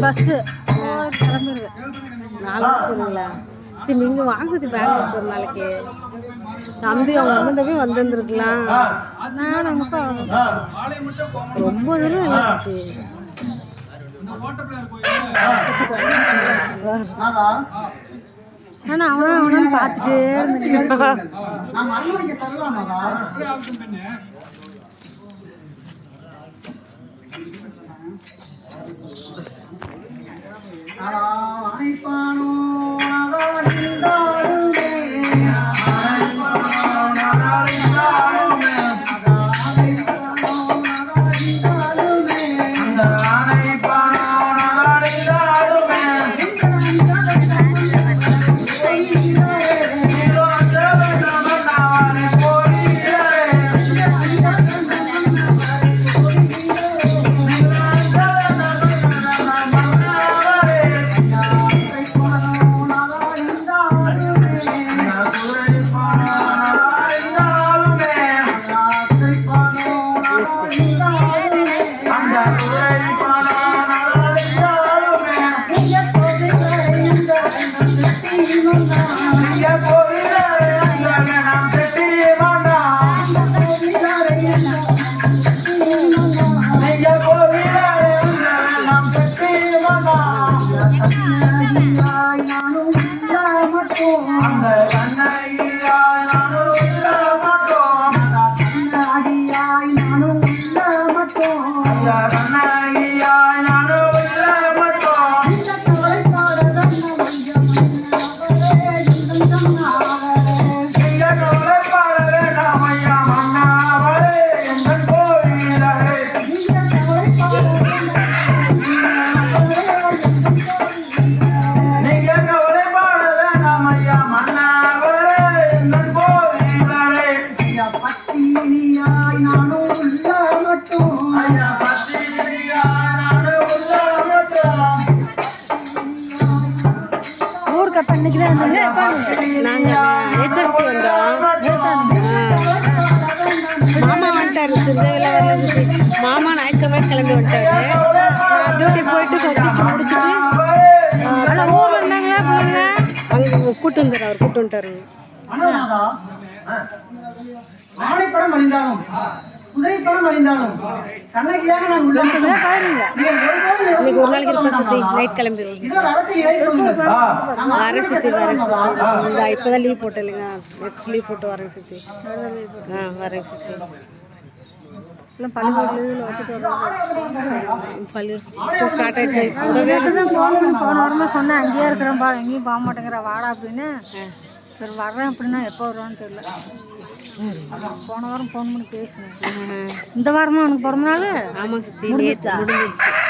Bus கிளம்பிடுது 4 மணிக்குங்களா? சரி நீங்கள் வாங்குது பெங்களூருக்கு ஒரு நாளைக்கு தம்பி அவங்க தம்பி வந்துருந்துருக்கலாம். நான் நமக்கு ரொம்ப தூரம் இல்லைச்சு. ஆனால் அவனான்னு பார்த்துட்டே இருந்துச்சு. மாமா வந்துட்டாரு. மாமா ஞாயிற்றுக்கிழமை கிளம்பி வந்துட்டாரு. நான் டியூட்டி போயிட்டு ஃபர்ஸ்ட் முடிச்சுட்டு அங்கே கூட்டு வந்துடுறாரு. அவர் கூட்டு வந்துட்டாரு. ஆணைப்படம் அறிந்தாலும் குதிரைப்படம் அறிந்தாலும் கண்ணகியாக நான் இன்னைக்கு ஒரு நாளைக்கு இருப்பேன். சுற்றி நைட் கிளம்பிடுவோம். வரேன் சுற்றி வரேன். இப்போதான் லீவ் போட்டேன் இல்லைங்க. நெக்ஸ்ட் லீவ் போட்டு வரேன் சுற்றி. வரேன் சுற்றி. எல்லாம் பள்ளிக்கூடம் ஸ்டார்ட் ஆகிட்டு தான் போகணும். போன வாரமாக சொன்னேன் அங்கேயே இருக்கிறேன்ப்பா, எங்கேயும் போக மாட்டேங்கிற வாடா அப்படின்னு. சரி வர்றேன் அப்படின்னா எப்போ வருவான்னு தெரியல. போன வாரம் ஃபோன் பண்ணி பேசினேன். இந்த வாரமா உனக்கு பிறந்த நாள்? ஆமாம் சுற்றி முடிஞ்சிருச்சு.